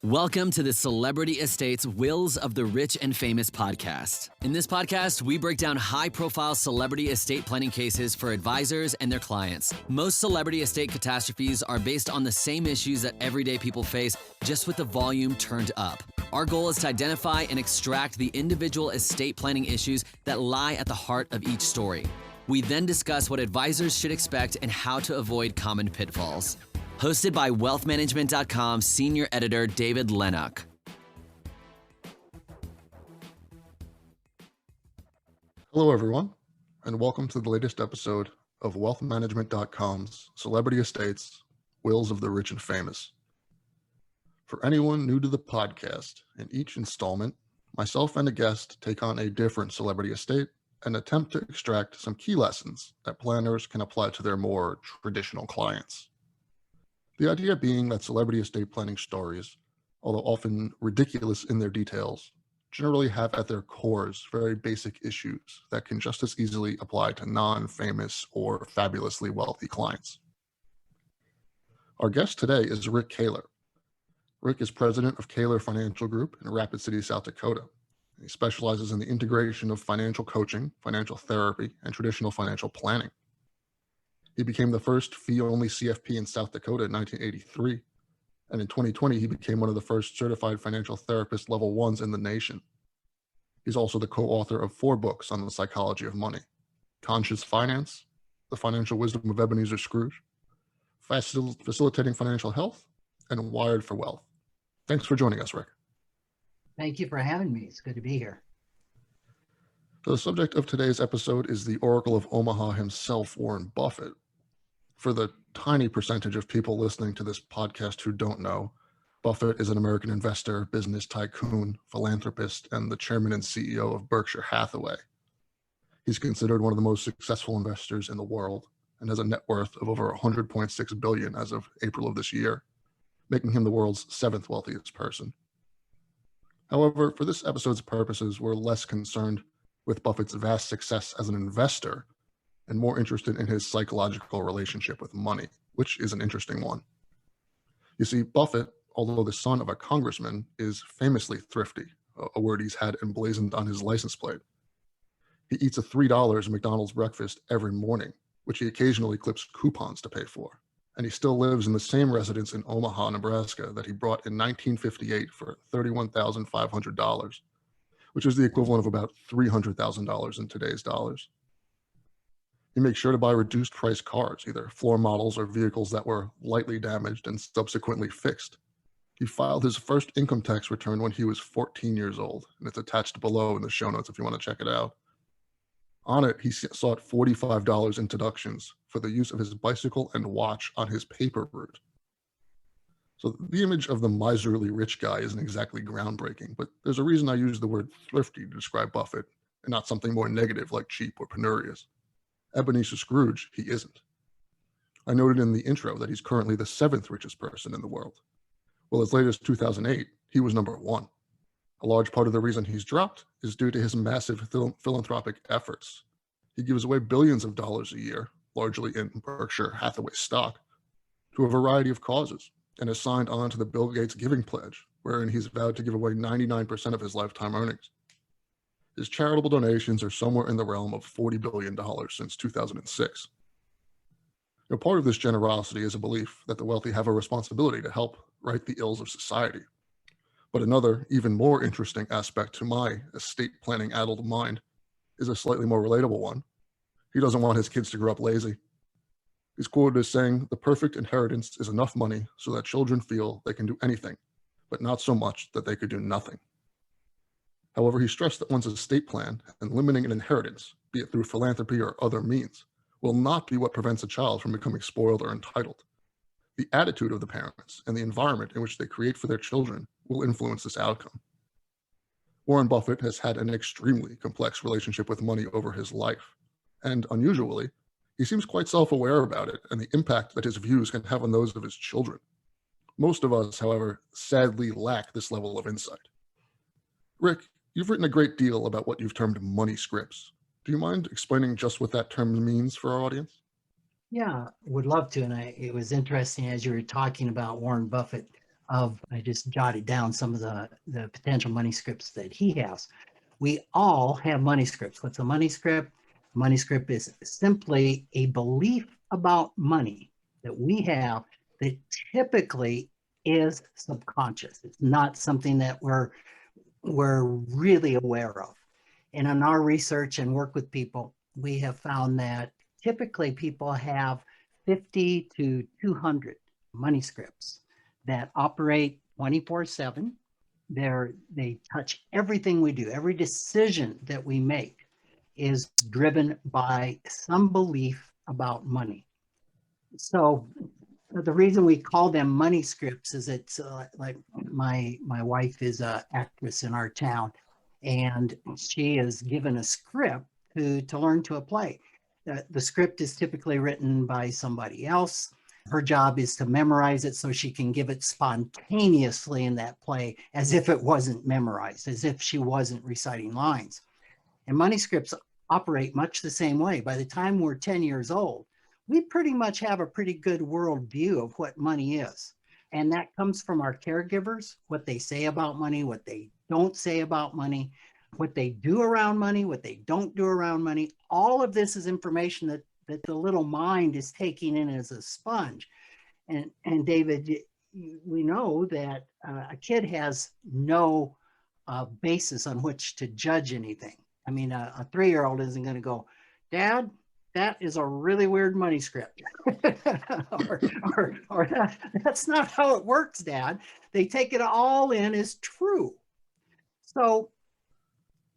Welcome to the Celebrity Estates Wills of the Rich and Famous podcast. In this podcast, we break down high-profile celebrity estate planning cases for advisors and their clients. Most celebrity estate catastrophes are based on the same issues that everyday people face, just with the volume turned up. Our goal is to identify and extract the individual estate planning issues that lie at the heart of each story. We then discuss what advisors should expect and how to avoid common pitfalls. Hosted by wealthmanagement.com senior editor David Lenok. Hello, everyone, and welcome to the latest episode of wealthmanagement.com's Celebrity Estates, Wills of the Rich and Famous. For anyone new to the podcast, in each installment, myself and a guest take on a different celebrity estate and attempt to extract some key lessons that planners can apply to their more traditional clients. The idea being that celebrity estate planning stories, although often ridiculous in their details, generally have at their cores very basic issues that can just as easily apply to non-famous or fabulously wealthy clients. Our guest today is Rick Kahler. Rick is president of Kahler Financial Group in Rapid City, South Dakota. He specializes in the integration of financial coaching, financial therapy, and traditional financial planning. He became the first fee-only CFP in South Dakota in 1983, and in 2020, he became one of the first certified financial therapist level 1s in the nation. He's also the co-author of 4 books on the psychology of money: Conscious Finance, The Financial Wisdom of Ebenezer Scrooge, Facilitating Financial Health, and Wired for Wealth. Thanks for joining us, Rick. Thank you for having me. It's good to be here. The subject of today's episode is the Oracle of Omaha himself, Warren Buffett. For the tiny percentage of people listening to this podcast who don't know, Buffett is an American investor, business tycoon, philanthropist, and the chairman and CEO of Berkshire Hathaway. He's considered one of the most successful investors in the world and has a net worth of over $100.6 billion as of April of this year, making him the world's 7th wealthiest person. However, for this episode's purposes, we're less concerned with Buffett's vast success as an investor and more interested in his psychological relationship with money, which is an interesting one. You see, Buffett, although the son of a congressman, is famously thrifty, a word he's had emblazoned on his license plate. He eats a $3 McDonald's breakfast every morning, which he occasionally clips coupons to pay for. And he still lives in the same residence in Omaha, Nebraska that he bought in 1958 for $31,500, which is the equivalent of about $300,000 in today's dollars. He makes sure to buy reduced price cars, either floor models or vehicles that were lightly damaged and subsequently fixed. He filed his first income tax return when he was 14 years old, and it's attached below in the show notes if you want to check it out. On it, he sought $45 in deductions for the use of his bicycle and watch on his paper route. So the image of the miserly rich guy isn't exactly groundbreaking, but there's a reason I use the word thrifty to describe Buffett and not something more negative like cheap or penurious. Ebenezer Scrooge, he isn't. I noted in the intro that he's currently the 7th richest person in the world. Well, as late as 2008, he was number 1. A large part of the reason he's dropped is due to his massive philanthropic efforts. He gives away billions of dollars a year, largely in Berkshire Hathaway stock, to a variety of causes, and has signed on to the Bill Gates Giving Pledge, wherein he's vowed to give away 99% of his lifetime earnings. His charitable donations are somewhere in the realm of $40 billion since 2006. Now, part of this generosity is a belief that the wealthy have a responsibility to help right the ills of society. But another, even more interesting aspect to my estate planning addled mind is a slightly more relatable one. He doesn't want his kids to grow up lazy. He's quoted as saying, "The perfect inheritance is enough money so that children feel they can do anything, but not so much that they could do nothing." However, he stressed that one's estate plan and limiting an inheritance, be it through philanthropy or other means, will not be what prevents a child from becoming spoiled or entitled. The attitude of the parents and the environment in which they create for their children will influence this outcome. Warren Buffett has had an extremely complex relationship with money over his life, and unusually, he seems quite self-aware about it and the impact that his views can have on those of his children. Most of us, however, sadly lack this level of insight. Rick, you've written a great deal about what you've termed money scripts. Do you mind explaining just what that term means for our audience? Yeah, would love to. And it was interesting as you were talking about Warren Buffett. I just jotted down some of the potential money scripts that he has. We all have money scripts. What's a money script? Money script is simply a belief about money that we have that typically is subconscious. It's not something that we're really aware of. And in our research and work with people, we have found that typically people have 50 to 200 money scripts that operate 24/7. They touch everything we do. Every decision that we make is driven by some belief about money. So the reason we call them money scripts is it's like my wife is an actress in our town, and she is given a script to learn to play. The script is typically written by somebody else. Her job is to memorize it so she can give it spontaneously in that play as if it wasn't memorized, as if she wasn't reciting lines. And money scripts operate much the same way. By the time we're 10 years old, we pretty much have a pretty good world view of what money is. And that comes from our caregivers, what they say about money, what they don't say about money, what they do around money, what they don't do around money. All of this is information that the little mind is taking in as a sponge. And David, we know that a kid has no basis on which to judge anything. I mean, a 3-year-old isn't going to go, Dad, that is a really weird money script. or that's not how it works, Dad. They take it all in as true. So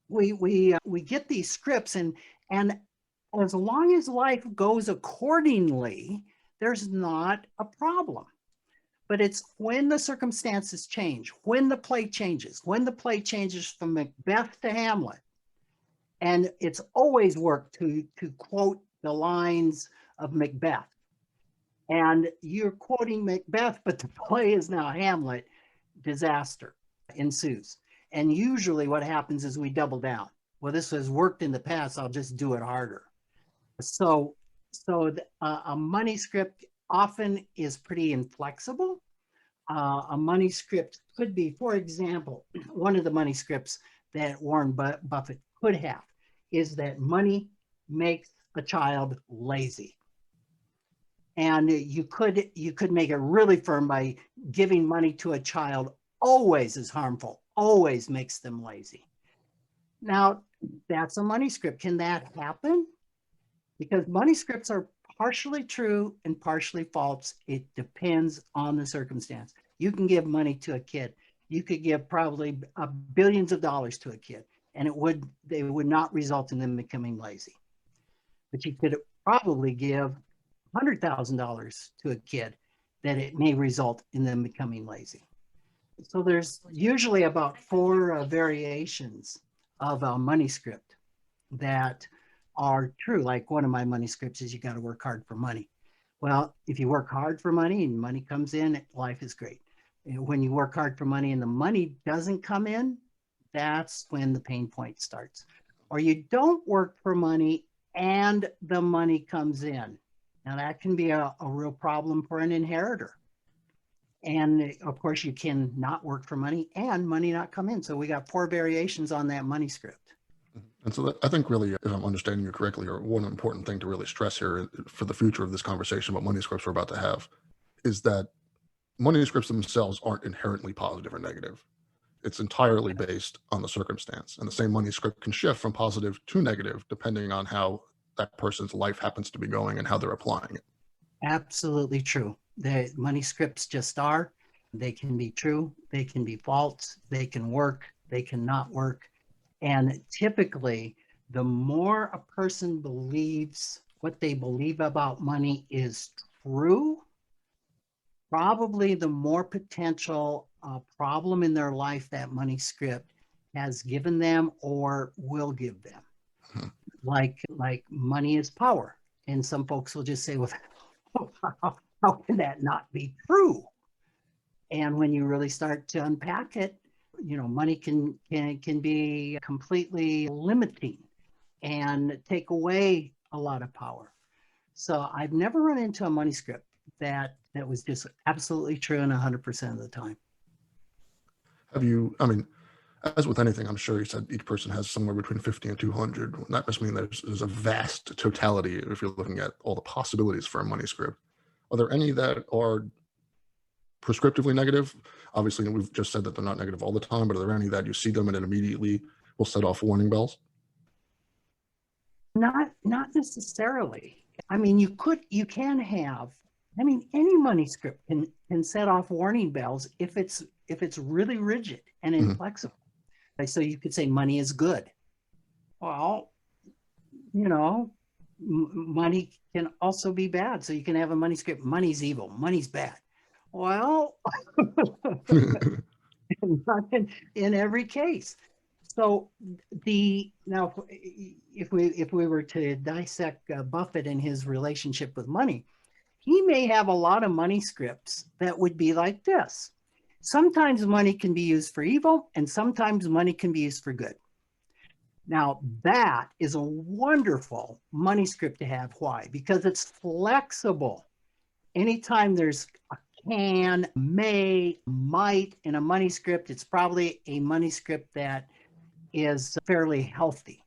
we get these scripts, and as long as life goes accordingly, there's not a problem. But it's when the circumstances change, when the play changes from Macbeth to Hamlet. And it's always worked to quote the lines of Macbeth. And you're quoting Macbeth, but the play is now Hamlet. Disaster ensues. And usually what happens is we double down. Well, this has worked in the past, I'll just do it harder. So a money script often is pretty inflexible. A money script could be, for example, one of the money scripts that Warren Buffett could have is that money makes a child lazy. And you could make it really firm by giving money to a child always is harmful, always makes them lazy. Now, that's a money script. Can that happen? Because money scripts are partially true and partially false. It depends on the circumstance. You can give money to a kid. You could give probably billions of dollars to a kid, and they would not result in them becoming lazy. But you could probably give $100,000 to a kid that it may result in them becoming lazy. So there's usually about 4 variations of a money script that are true. Like one of my money scripts is you got to work hard for money. Well, if you work hard for money and money comes in, life is great. When you work hard for money and the money doesn't come in, that's when the pain point starts. Or you don't work for money and the money comes in. Now that can be a real problem for an inheritor. And of course you can not work for money and money not come in. So we got 4 variations on that money script. And so I think really, if I'm understanding you correctly, or one important thing to really stress here for the future of this conversation about money scripts we're about to have is that money scripts themselves aren't inherently positive or negative. It's entirely based on the circumstance. And the same money script can shift from positive to negative depending on how that person's life happens to be going and how they're applying it. Absolutely true. The money scripts just are. They can be true. They can be false. They can work. They can not work. And typically, the more a person believes what they believe about money is true, probably the more potential problem in their life that money script has given them or will give them. Like money is power. And some folks will just say, well, how can that not be true? And when you really start to unpack it, money can be completely limiting and take away a lot of power. So I've never run into a money script that was just absolutely true and 100% of the time. Have you, I mean, as with anything, I'm sure you said each person has somewhere between 50 and 200. That must mean there's a vast totality if you're looking at all the possibilities for a money script. Are there any that are prescriptively negative? Obviously, we've just said that they're not negative all the time, but are there any that you see them and it immediately will set off warning bells? Not necessarily. I mean, you can have, I mean, any money script can set off warning bells if it's really rigid and inflexible. So you could say money is good. Well, you know, money can also be bad. So you can have a money script, money's evil, money's bad. Well, not in every case. So now if we were to dissect Buffett and his relationship with money, he may have a lot of money scripts that would be like this. Sometimes money can be used for evil, and sometimes money can be used for good. Now, that is a wonderful money script to have. Why? Because it's flexible. Anytime there's a can, may, might in a money script, it's probably a money script that is fairly healthy.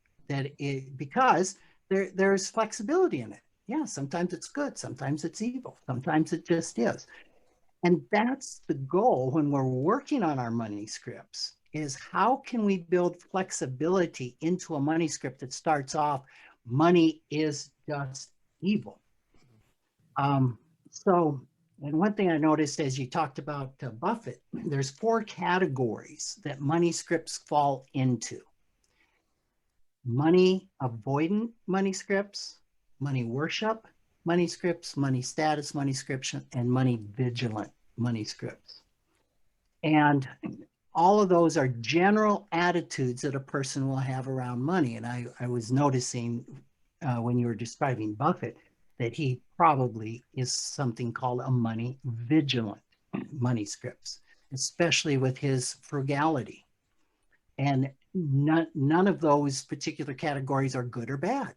Because there's flexibility in it. Yeah, sometimes it's good, sometimes it's evil, sometimes it just is. And that's the goal when we're working on our money scripts, is how can we build flexibility into a money script that starts off, money is just evil. And one thing I noticed as you talked about Buffett, there's 4 categories that money scripts fall into. Money avoidant money scripts, money worship money scripts, money status money scripts, and money vigilant money scripts. And all of those are general attitudes that a person will have around money. And I was noticing when you were describing Buffett that he probably is something called a money vigilant money scripts, especially with his frugality. And none of those particular categories are good or bad,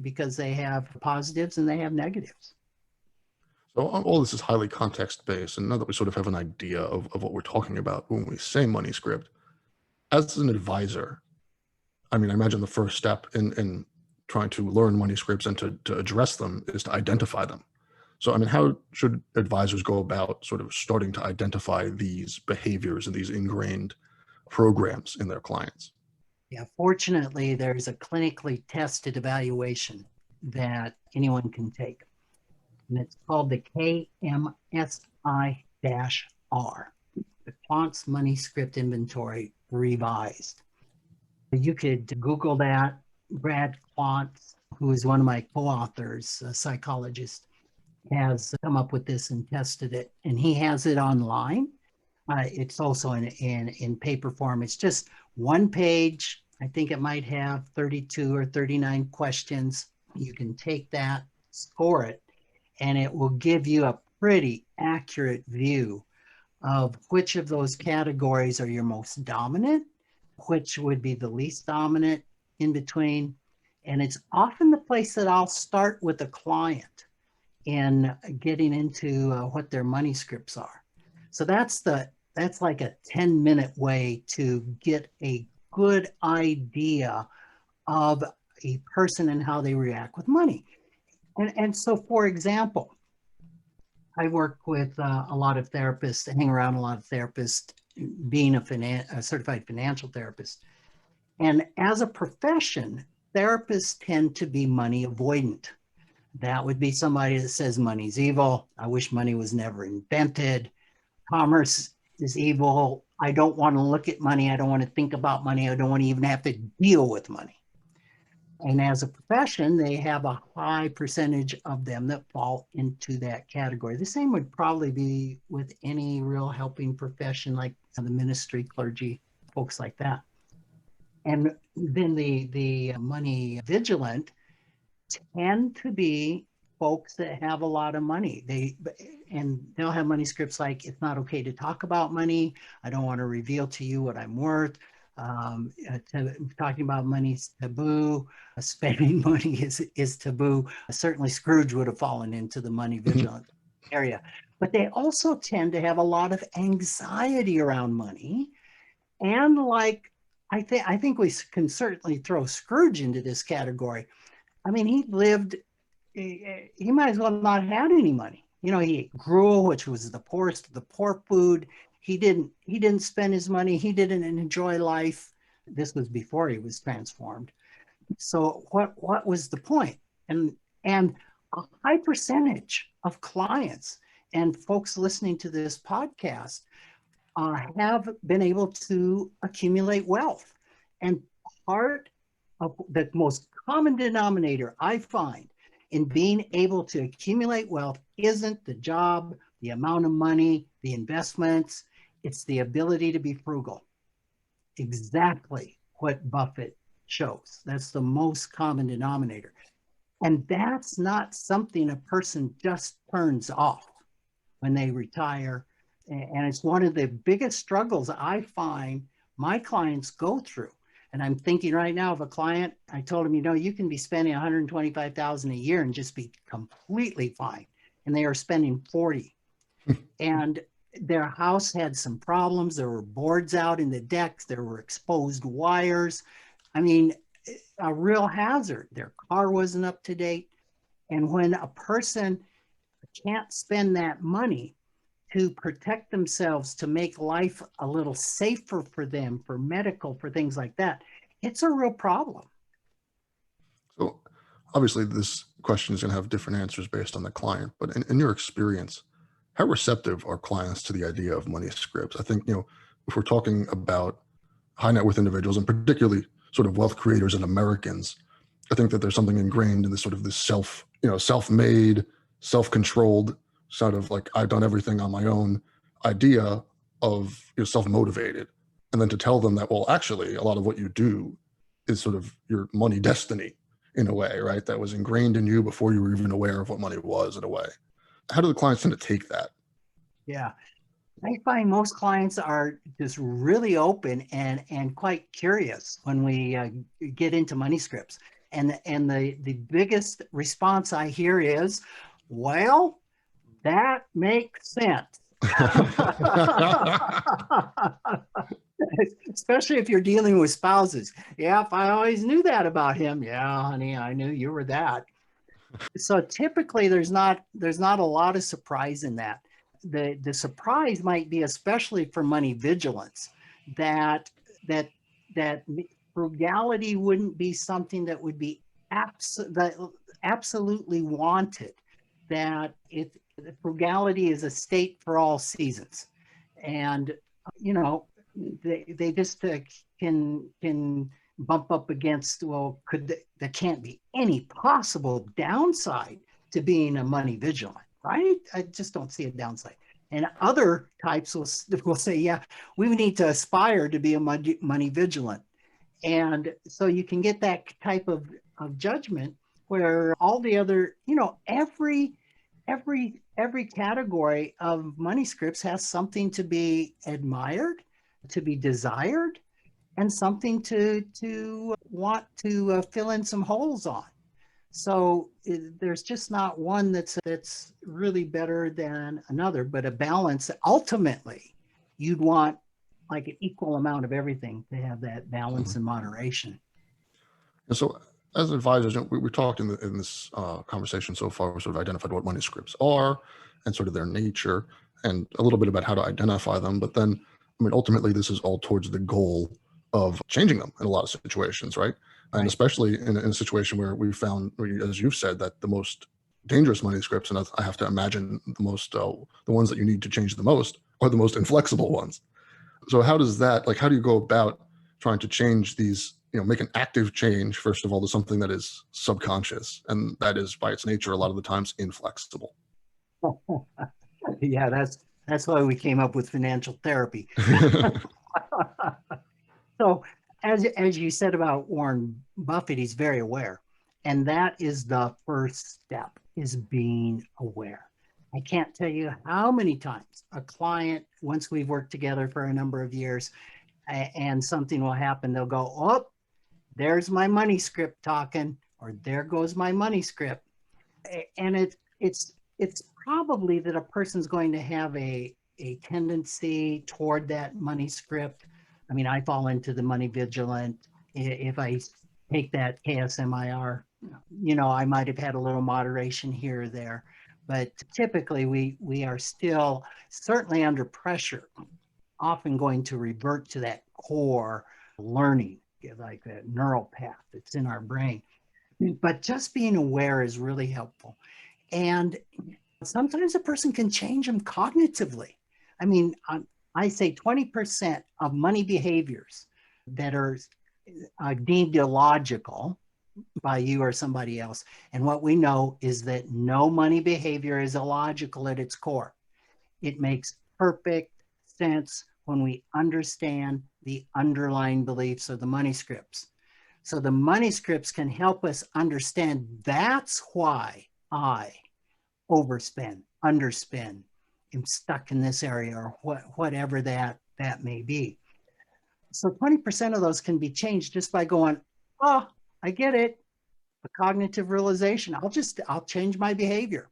because they have positives and they have negatives. So all this is highly context-based, and now that we sort of have an idea of what we're talking about when we say money script, as an advisor, I mean, I imagine the first step in trying to learn money scripts and to address them is to identify them. So, I mean, how should advisors go about sort of starting to identify these behaviors and these ingrained programs in their clients? Yeah, fortunately, there's a clinically tested evaluation that anyone can take. And it's called the KMSI-R, the Quantz Money Script Inventory Revised. You could Google that. Brad Quantz, who is one of my co-authors, a psychologist, has come up with this and tested it, and he has it online. It's also in paper form. It's just one page. I think it might have 32 or 39 questions. You can take that, score it, and it will give you a pretty accurate view of which of those categories are your most dominant, which would be the least dominant in between. And it's often the place that I'll start with a client in getting into what their money scripts are. So that's like a 10-minute way to get a good idea of a person and how they react with money. And so, for example, I work with a lot of therapists, hang around a lot of therapists, being a certified financial therapist. And as a profession, therapists tend to be money avoidant. That would be somebody that says money's evil. I wish money was never invented. Commerce is evil. I don't want to look at money. I don't want to think about money. I don't want to even have to deal with money. And as a profession, they have a high percentage of them that fall into that category. The same would probably be with any real helping profession, like the ministry, clergy, folks like that. And then the money vigilant tend to be folks that have a lot of money. They'll have money scripts like, it's not okay to talk about money. I don't want to reveal to you what I'm worth. Talking about money is taboo. Spending money is taboo. Certainly Scrooge would have fallen into the money vigilant area. But they also tend to have a lot of anxiety around money. And like, I think we can certainly throw Scrooge into this category. I mean, he might as well not had any money. You know, he ate gruel, which was the poorest of the poor food. He didn't spend his money. He didn't enjoy life. This was before he was transformed. So what was the point? And a high percentage of clients and folks listening to this podcast have been able to accumulate wealth. And part of the most common denominator I find in being able to accumulate wealth isn't the job, the amount of money, the investments. It's the ability to be frugal. Exactly what Buffett shows. That's the most common denominator. And that's not something a person just turns off when they retire. And it's one of the biggest struggles I find my clients go through. And I'm thinking right now of a client, I told him, you know, you can be spending $125,000 a year and just be completely fine. And they are spending 40. And their house had some problems. There were boards out in the decks. There were exposed wires. I mean, a real hazard. Their car wasn't up to date. And when a person can't spend that money to protect themselves, to make life a little safer for them, for medical, for things like that, it's a real problem. So obviously this question is going to have different answers based on the client, but in your experience, how receptive are clients to the idea of money scripts? I think, you know, if we're talking about high net worth individuals and particularly sort of wealth creators and Americans, I think that there's something ingrained in this sort of this self-made, self-controlled sort of like I've done everything on my own idea of self-motivated. And then to tell them that, well, actually, a lot of what you do is sort of your money destiny in a way, right? That was ingrained in you before you were even aware of what money was in a way. How do the clients tend to take that? Yeah. I find most clients are just really open and quite curious when we get into money scripts. And the biggest response I hear is, well, that makes sense. Especially if you're dealing with spouses. Yeah, I always knew that about him. Yeah, honey, I knew you were that. So typically there's not a lot of surprise in that. The surprise might be, especially for money vigilance, that that frugality wouldn't be something that would be absolutely wanted. That frugality is a state for all seasons, and you know they just can bump up against, well, there can't be any possible downside to being a money vigilant, right? I just don't see a downside. And other types will say, yeah, we need to aspire to be a money vigilant. And so you can get that type of judgment where all the other, every category of money scripts has something to be admired, to be desired, and something to want to fill in some holes on. So there's just not one that's really better than another, but a balance. Ultimately, you'd want like an equal amount of everything to have that balance and moderation. And so as advisors, we talked in this conversation so far, we sort of identified what money scripts are and sort of their nature and a little bit about how to identify them. But then, I mean, ultimately, this is all towards the goal of changing them in a lot of situations, right? And especially in a situation where we found, as you've said, that the most dangerous money scripts, and I have to imagine the ones that you need to change the most are the most inflexible ones. So how do you go about trying to change these, make an active change, first of all, to something that is subconscious and that is by its nature a lot of the times inflexible? Yeah, that's why we came up with financial therapy. So as you said about Warren Buffett, he's very aware. And that is the first step, is being aware. I can't tell you how many times a client, once we've worked together for a number of years, and something will happen, they'll go, oh, there's my money script talking, or there goes my money script. And it's it's probably that a person's going to have a tendency toward that money script. I mean, I fall into the money vigilant. If I take that KSMIR, I might have had a little moderation here or there, but typically we are still certainly under pressure, often going to revert to that core learning, like a neural path that's in our brain. But just being aware is really helpful. And sometimes a person can change them cognitively. I mean, I say 20% of money behaviors that are deemed illogical by you or somebody else. And what we know is that no money behavior is illogical at its core. It makes perfect sense when we understand the underlying beliefs of the money scripts. So the money scripts can help us understand that's why I overspend, underspend, am stuck in this area, or whatever that may be. So 20% of those can be changed just by going, oh, I get it. A cognitive realization. I'll change my behavior.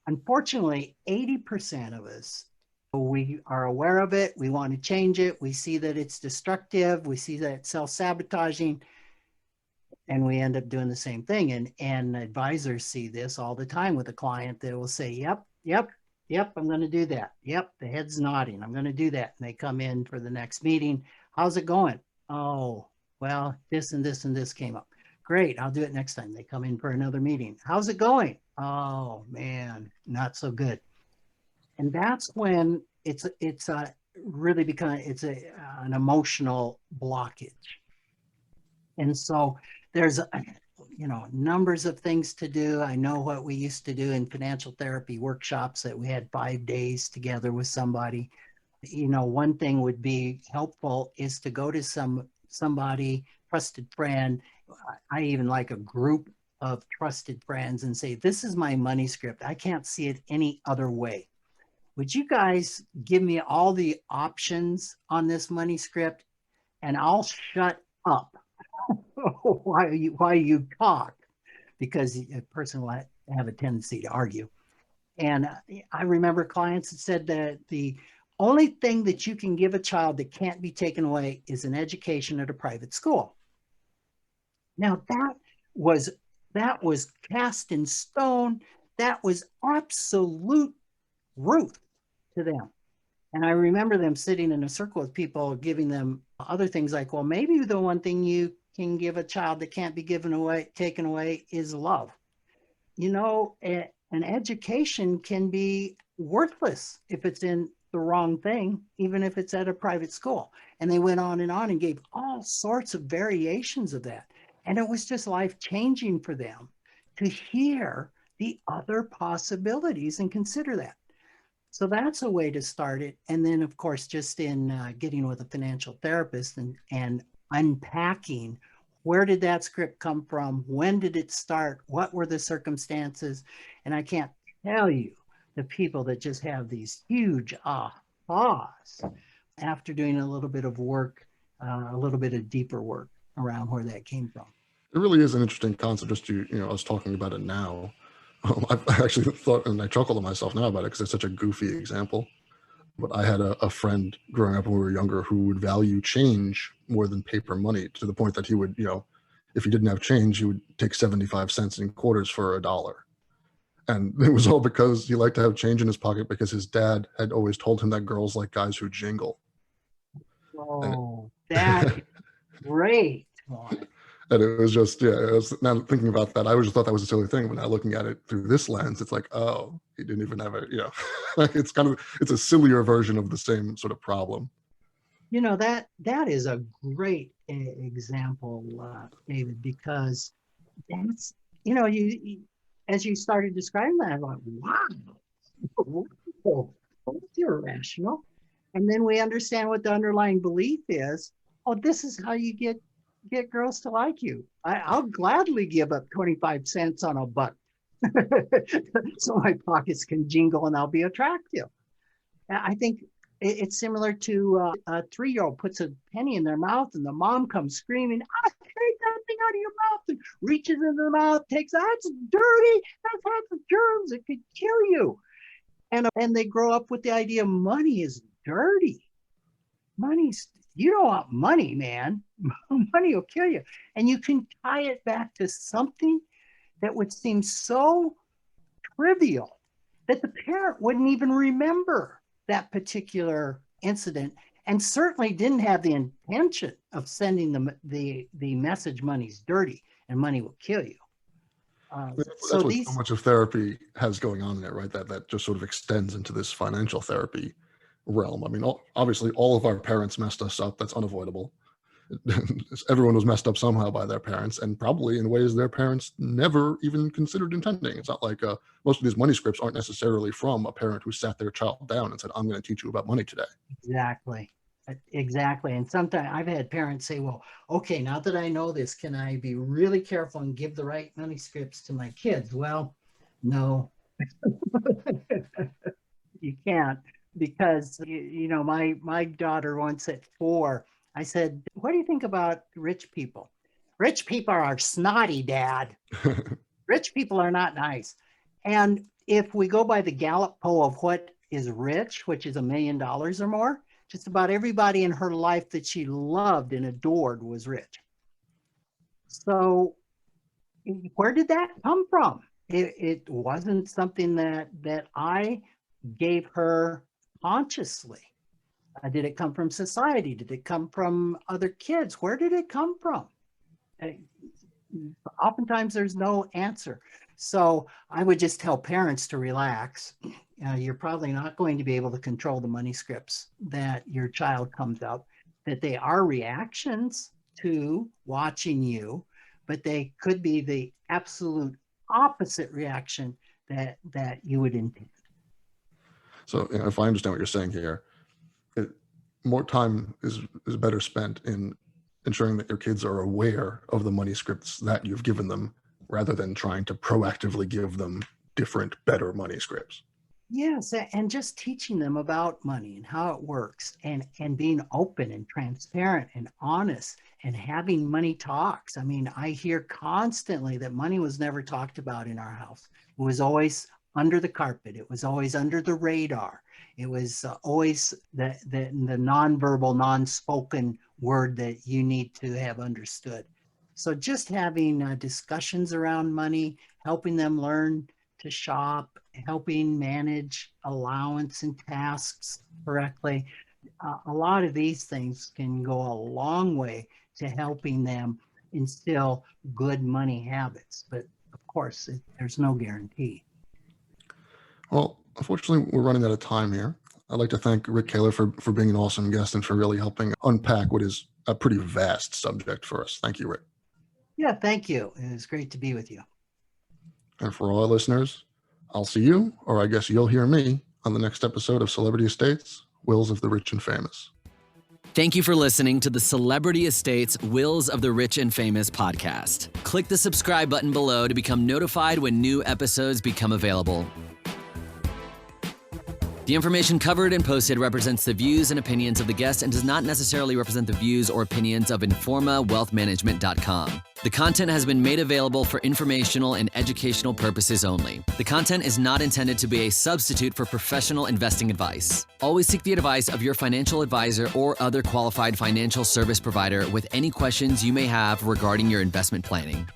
Unfortunately, 80% of us, we are aware of it. We want to change it. We see that it's destructive. We see that it's self-sabotaging. And we end up doing the same thing. And advisors see this all the time with a client that will say, yep, I'm going to do that. Yep, the head's nodding. I'm going to do that. And they come in for the next meeting. How's it going? Oh, well, this and this and this came up. Great, I'll do it next time. They come in for another meeting. How's it going? Oh, man, not so good. And that's when it's really an emotional blockage. And so there's numbers of things to do. I know what we used to do in financial therapy workshops that we had 5 days together with somebody. One thing would be helpful is to go to somebody, trusted friend. I even like a group of trusted friends and say, this is my money script. I can't see it any other way. Would you guys give me all the options on this money script and I'll shut up while you talk, because a person will have a tendency to argue. And I remember clients that said that the only thing that you can give a child that can't be taken away is an education at a private school. Now that was cast in stone. That was absolute truth to them. And I remember them sitting in a circle with people, giving them other things like, well, maybe the one thing you can give a child that can't be taken away is love. An education can be worthless if it's in the wrong thing, even if it's at a private school. And they went on and gave all sorts of variations of that. And it was just life-changing for them to hear the other possibilities and consider that. So that's a way to start it. And then, of course, just in getting with a financial therapist and unpacking, where did that script come from? When did it start? What were the circumstances? And I can't tell you the people that just have these huge ahas after doing a little bit of work, a little bit of deeper work around where that came from. It really is an interesting concept. Just us talking about it now. I actually thought, and I chuckle to myself now about it because it's such a goofy example. But I had a friend growing up when we were younger who would value change more than paper money, to the point that he would, if he didn't have change, he would take 75 cents in quarters for $1. And it was all because he liked to have change in his pocket, because his dad had always told him that girls like guys who jingle. Oh, that's great. And it was just, now thinking about that, I always thought that was a silly thing. But now looking at it through this lens, it's like, oh, he didn't even have it's a sillier version of the same sort of problem. That is a great example, David, because that's, as you started describing that, I'm like, wow, that's irrational. And then we understand what the underlying belief is. Oh, this is how you get girls to like you. I'll gladly give up 25 cents on a buck so my pockets can jingle and I'll be attractive. I think it's similar to a 3-year-old puts a penny in their mouth and the mom comes screaming, I hate that thing, out of your mouth, and reaches into the mouth, takes, that's dirty, that's had the germs, it could kill you. And they grow up with the idea money is dirty. You don't want money, man. Money will kill you. And you can tie it back to something that would seem so trivial that the parent wouldn't even remember that particular incident, and certainly didn't have the intention of sending the message money's dirty and money will kill you. That's what so much of therapy has going on there, right? That just sort of extends into this financial therapy realm. I mean, obviously all of our parents messed us up. That's unavoidable. Everyone was messed up somehow by their parents, and probably in ways their parents never even considered intending. It's not like most of these money scripts aren't necessarily from a parent who sat their child down and said, I'm going to teach you about money today. Exactly. And sometimes I've had parents say, well, okay, now that I know this, can I be really careful and give the right money scripts to my kids? Well, no, you can't, because, my daughter once at 4, I said, what do you think about rich people? Rich people are snotty, Dad. Rich people are not nice. And if we go by the Gallup poll of what is rich, which is $1 million or more, just about everybody in her life that she loved and adored was rich. So where did that come from? It wasn't something that I gave her consciously. Did it come from society? Did it come from other kids? Where did it come from? Oftentimes there's no answer. So I would just tell parents to relax. You're probably not going to be able to control the money scripts that your child comes up, that they are reactions to watching you, but they could be the absolute opposite reaction that you would intend. So if I understand what you're saying here, more time is better spent in ensuring that your kids are aware of the money scripts that you've given them, rather than trying to proactively give them different, better money scripts. Yes, and just teaching them about money and how it works, and being open and transparent and honest, and having money talks. I mean, I hear constantly that money was never talked about in our house. It was always under the carpet. It was always under the radar. It was always the nonverbal, non-spoken word that you need to have understood. So just having discussions around money, helping them learn to shop, helping manage allowance and tasks correctly. A lot of these things can go a long way to helping them instill good money habits. But of course, there's no guarantee. Well, unfortunately, we're running out of time here. I'd like to thank Rick Kahler for being an awesome guest and for really helping unpack what is a pretty vast subject for us. Thank you, Rick. Yeah, thank you. It was great to be with you. And for all our listeners, I'll see you, or I guess you'll hear me, on the next episode of Celebrity Estates, Wills of the Rich and Famous. Thank you for listening to the Celebrity Estates Wills of the Rich and Famous podcast. Click the subscribe button below to become notified when new episodes become available. The information covered and posted represents the views and opinions of the guest and does not necessarily represent the views or opinions of InformaWealthManagement.com. The content has been made available for informational and educational purposes only. The content is not intended to be a substitute for professional investing advice. Always seek the advice of your financial advisor or other qualified financial service provider with any questions you may have regarding your investment planning.